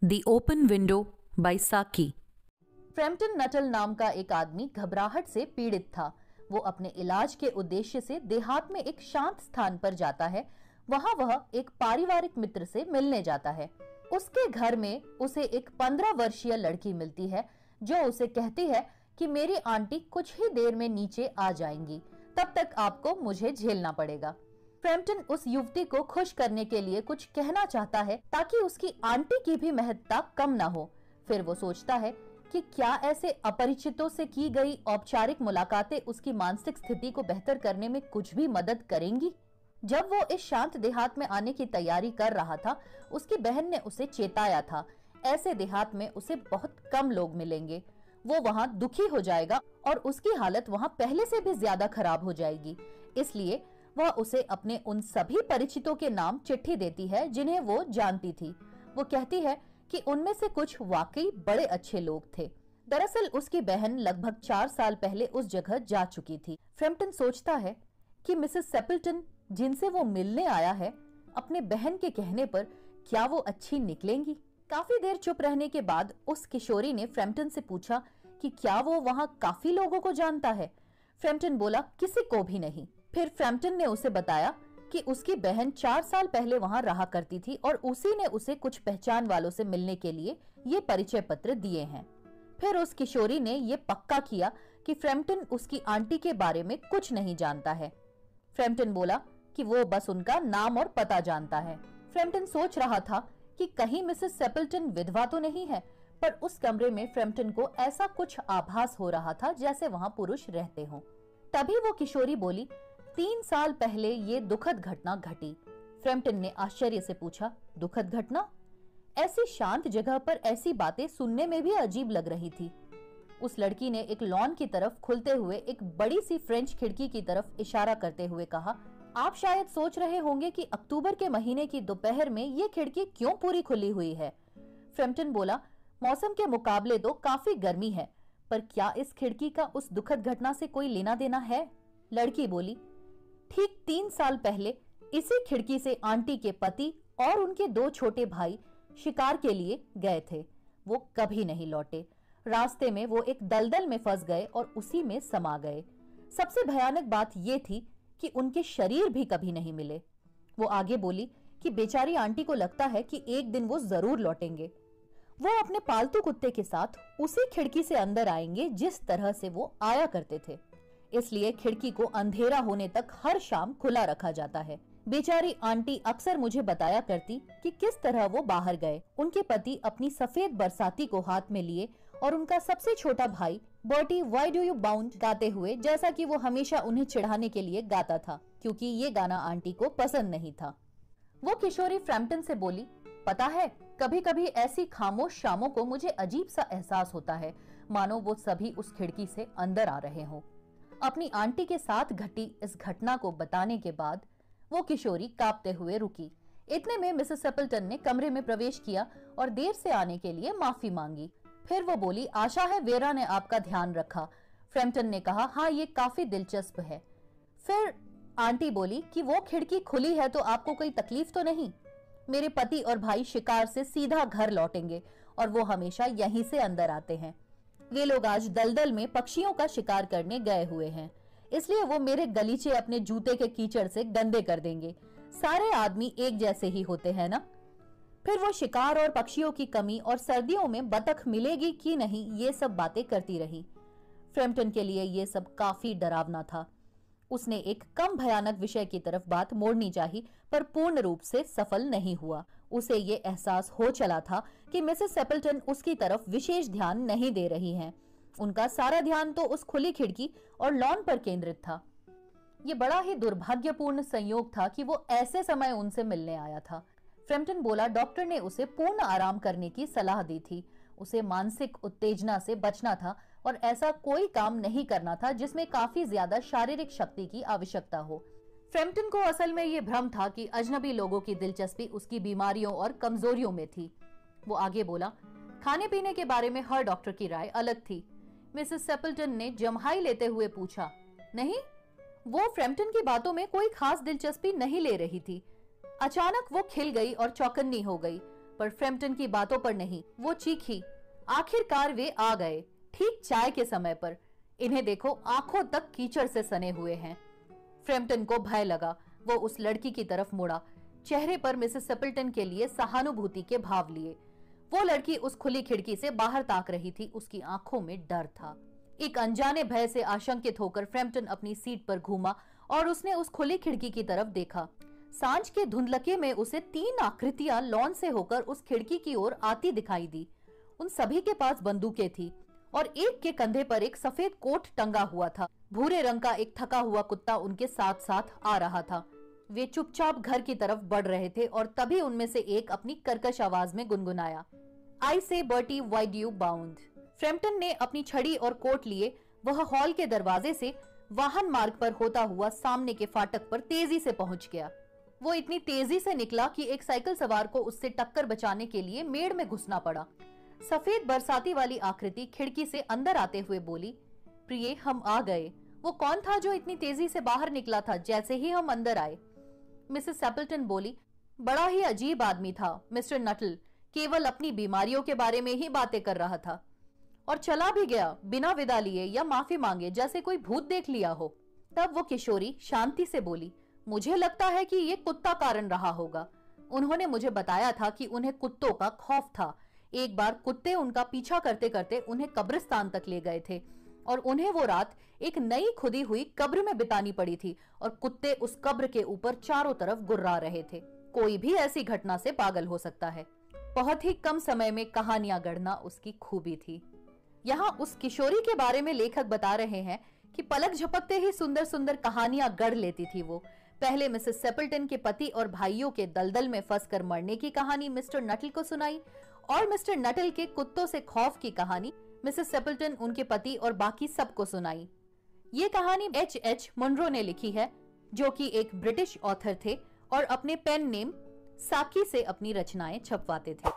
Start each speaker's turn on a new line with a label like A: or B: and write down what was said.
A: The Open Window by Saki।
B: Frampton Nuttall नाम का एक आदमी घबराहट से पीड़ित था। वो अपने इलाज के उद्देश्य से देहात में एक शांत स्थान पर जाता है। वहां वह एक पारिवारिक मित्र से मिलने जाता है। उसके घर में उसे एक 15 वर्षीय लड़की मिलती है जो उसे कहती है कि मेरी आंटी कुछ ही देर में नीचे आ जाएंगी, तब तक आपको मुझे झेलना पड़ेगा। फ्रैम्पटन उस युवती को खुश करने के लिए कुछ कहना चाहता है ताकि उसकी आंटी की भी महत्ता कम ना हो। फिर वो सोचता है कि क्या ऐसे अपरिचितों से की गई औपचारिक मुलाकातें उसकी मानसिक स्थिति को बेहतर करने में कुछ भी मदद करेंगी। जब वो इस शांत देहात में आने की तैयारी कर रहा था, उसकी बहन ने उसे चेताया था, ऐसे देहात में उसे बहुत कम लोग मिलेंगे। वो वहाँ दुखी हो जाएगा और उसकी हालत वहाँ पहले से भी ज्यादा खराब हो जाएगी। इसलिए वह उसे अपने उन सभी परिचितों के नाम चिट्ठी देती है जिन्हें वो जानती थी। वो कहती है कि उनमें से कुछ वाकई बड़े अच्छे लोग थे। दरअसल उसकी बहन लगभग 4 साल पहले उस जगह जा चुकी थी। फ्रैम्पटन सोचता है कि मिसेस सेपल्टन जिनसे वो मिलने आया है, अपने बहन के कहने पर क्या वो अच्छी निकलेंगी। काफी देर चुप रहने के बाद उस किशोरी ने फ्रैम्पटन से पूछा कि क्या वो वहाँ काफी लोगों को जानता है। फ्रैम्पटन बोला, किसी को भी नहीं। फिर फ्रैम्पटन ने उसे बताया कि उसकी बहन 4 साल पहले वहां रहा करती थी और उसी ने उसे कुछ पहचान वालों से मिलने के लिए ये परिचय पत्र दिए हैं। फिर उस किशोरी ने ये पक्का किया कि फ्रैम्पटन उसकी आंटी के बारे में कुछ नहीं जानता है। फ्रैम्पटन बोला कि वो बस उनका नाम और पता जानता है। फ्रैम्पटन सोच रहा था कि कहीं मिसेस सेपल्टन विधवा तो नहीं है, पर उस कमरे में फ्रैम्पटन को ऐसा कुछ आभास हो रहा था जैसे वहां पुरुष रहते हों। तभी वो किशोरी बोली, 3 साल पहले ये दुखद घटना घटी। फ्रैम्पटन ने आश्चर्य से पूछा, दुखद घटना? ऐसी शांत जगह पर ऐसी बातें सुनने में भी अजीब लग रही थी। उस लड़की ने एक लॉन की तरफ खुलते हुए एक बड़ी सी फ्रेंच खिड़की की तरफ इशारा करते हुए कहा, आप शायद सोच रहे होंगे कि अक्टूबर के महीने की दोपहर में ये खिड़की क्यों पूरी खुली हुई है। फ्रैम्पटन बोला, मौसम के मुकाबले तो काफी गर्मी है, पर क्या इस खिड़की का उस दुखद घटना से कोई लेना देना है? लड़की बोली, ठीक 3 साल पहले इसी खिड़की से आंटी के पति और उनके 2 छोटे भाई शिकार के लिए गए थे। वो कभी नहीं लौटे। रास्ते में वो एक दलदल में फंस गए और उसी में समा गए। सबसे भयानक बात ये थी कि उनके शरीर भी कभी नहीं मिले। वो आगे बोली कि बेचारी आंटी को लगता है कि एक दिन वो जरूर लौटेंगे। वो अपने पालतू कुत्ते के साथ उसी खिड़की से अंदर आएंगे जिस तरह से वो आया करते थे। इसलिए खिड़की को अंधेरा होने तक हर शाम खुला रखा जाता है। बेचारी आंटी अक्सर मुझे बताया करती कि किस तरह वो बाहर गए। उनके पति अपनी सफेद बरसाती को हाथ में लिए और उनका सबसे छोटा भाई Bertie why do you bound गाते हुए, जैसा कि वो हमेशा उन्हें चिढ़ाने के लिए गाता था, क्योंकि ये गाना आंटी को पसंद नहीं था। वो किशोरी फ्रैम्पटन से बोली, पता है, कभी कभी ऐसी खामोश शामों को मुझे अजीब सा एहसास होता है, मानो वो सभी उस खिड़की से अंदर आ रहे हों। अपनी आंटी के साथ घटी इस घटना को बताने के बाद वो किशोरी कांपते हुए रुकी। इतने में मिसेस सेपल्टन ने कमरे में प्रवेश किया और देर से आने के लिए माफी मांगी। फिर वो बोली, आशा है वेरा ने आपका ध्यान रखा। फ्रैम्पटन ने कहा, हाँ, ये काफी दिलचस्प है। फिर आंटी बोली कि वो खिड़की खुली है तो आपको कोई तकलीफ तो नहीं? मेरे पति और भाई शिकार से सीधा घर लौटेंगे और वो हमेशा यहीं से अंदर आते हैं। वे लोग आज दलदल में पक्षियों का शिकार करने गए हुए हैं, इसलिए वो मेरे गलीचे अपने जूते के कीचड़ से गंदे कर देंगे। सारे आदमी एक जैसे ही होते हैं ना? फिर वो शिकार और पक्षियों की कमी और सर्दियों में बतख मिलेगी कि नहीं, ये सब बातें करती रही। फ्रैम्पटन के लिए ये सब काफी डरावना था। उसने एक कम भयानक विषय की तरफ बात मोड़नी चाही, पर पूर्ण रूप से सफल नहीं हुआ। उसे ये एहसास हो चला था कि मिसेस सेपल्टन उसकी तरफ विशेष ध्यान नहीं दे रही हैं। उनका सारा ध्यान तो उस खुली खिड़की और लॉन पर केंद्रित था। ये बड़ा ही दुर्भाग्यपूर्ण संयोग था कि वो ऐसे समय उनसे मिलने आया था। फ्रैम्पटन बोला, डॉक्टर ने उसे पूर्ण आराम करने की सलाह दी थी। उसे मानसिक उत्तेजना से बचना था और ऐसा कोई काम नहीं करना था जिसमें काफी ज्यादा शारीरिक शक्ति की आवश्यकता हो। फ्रैम्पटन को असल में ये भ्रम था कि अजनबी लोगों की दिलचस्पी उसकी बीमारियों और कमजोरियों में थी। वो आगे बोला, खाने पीने के बारे में हर डॉक्टर की राय अलग थी। मिसेस सेपल्टन ने जम्हाई लेते हुए पूछा, नहीं, वो फ्रैम्पटन की बातों में कोई खास दिलचस्पी नहीं ले रही थी। अचानक वो खिल गई और चौकन्नी हो गई। पर फ्रैम्पटन की बातों पर नहीं। वो चीखी। आखिरकार वे आ गए, ठीक चाय के समय पर। इन्हें देखो, आंखों तक कीचड़ से सने हुए हैं। फ्रैम्पटन को भय लगा। वो उस लड़की की तरफ मुड़ा, चेहरे पर मिसेस सेपल्टन के लिए सहानुभूति के भाव लिए। वो लड़की उस खुली खिड़की से बाहर ताक रही थी। उसकी आंखों में डर था। एक अनजाने भय से आशंकित होकर फ्रैम्पटन अपनी सीट पर घूमा और उसने उस खुली खिड़की की तरफ देखा। सांझ के धुंधलके में उसे 3 आकृतियां लॉन से होकर उस खिड़की की ओर आती दिखाई दी। उन सभी के पास बंदूकें थी और एक के कंधे पर एक सफेद कोट टंगा हुआ था। भूरे रंग का एक थका हुआ कुत्ता उनके साथ साथ आ रहा था। वे चुपचाप घर की तरफ बढ़ रहे थे और तभी उनमें से एक अपनी कर्कश आवाज में गुनगुनाया, आई से Bertie, why do you bound. Frampton ने अपनी छड़ी और कोट लिए वह हॉल के दरवाजे से वाहन मार्ग पर होता हुआ सामने के फाटक पर तेजी से पहुंच गया। वो इतनी तेजी से निकला कि एक साइकिल सवार को उससे टक्कर बचाने के लिए मेड़ में घुसना पड़ा। सफेद बरसाती वाली आकृति खिड़की से अंदर आते हुए बोली, प्रिय, हम आ गए। वो कौन था जो इतनी तेजी से बाहर निकला था जैसे ही हम अंदर आए? मिसेस सेपल्टन बोली, बड़ा ही अजीब आदमी था मिस्टर नटल, केवल अपनी बीमारियों के बारे में ही बातें कर रहा था और चला भी गया बिना विदा लिए या माफी मांगे, जैसे कोई भूत देख लिया हो। तब वो किशोरी शांति से बोली, मुझे लगता है कि ये कुत्ता कारण रहा होगा। उन्होंने मुझे बताया था कि उन्हें कुत्तों का खौफ था। एक बार कुत्ते उनका पीछा करते करते उन्हें कब्रिस्तान तक ले गए थे और उन्हें वो रात एक नई खुदी हुई कब्र में बितानी पड़ी थी और कुत्ते उस कब्र के ऊपर चारों तरफ गुर्रा रहे थे। कोई भी ऐसी घटना से पागल हो सकता है। बहुत ही कम समय में कहानियां गढ़ना उसकी खूबी थी। यहाँ उस किशोरी के बारे में लेखक बता रहे हैं कि पलक झपकते ही सुंदर सुंदर कहानियां गढ़ लेती थी वो। पहले मिसेस सेपल्टन के पति और भाइयों के दलदल में फंसकर मरने की कहानी मिस्टर नटल को सुनाई और मिस्टर नटल के कुत्तों से खौफ की कहानी मिसेस सेपल्टन उनके पति और बाकी सबको सुनाई। ये कहानी H.H. मुनरो ने लिखी है, जो कि एक ब्रिटिश ऑथर थे और अपने पेन नेम साकी से अपनी रचनाएं छपवाते थे।